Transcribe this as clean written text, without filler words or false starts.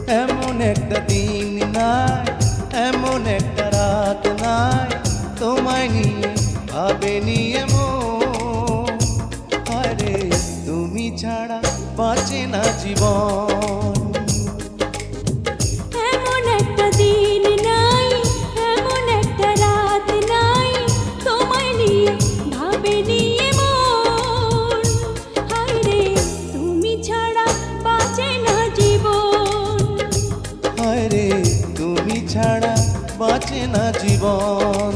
এমন একটা দিন নাই, এমন একটা রাত নাই, তোমায় নিয়ে ভাবেনি এমন। আরে তুমি ছাড়া বাঁচে না জীবন। এমন একটা দিন নাই, এমন একটা রাত নাই, তোমায় নিয়ে ভাবেনি এমন। হায়রে তুমি ছাড়া বাঁচে না জীবন। আরে তুমি ছাড়া বাঁচে না জীবন।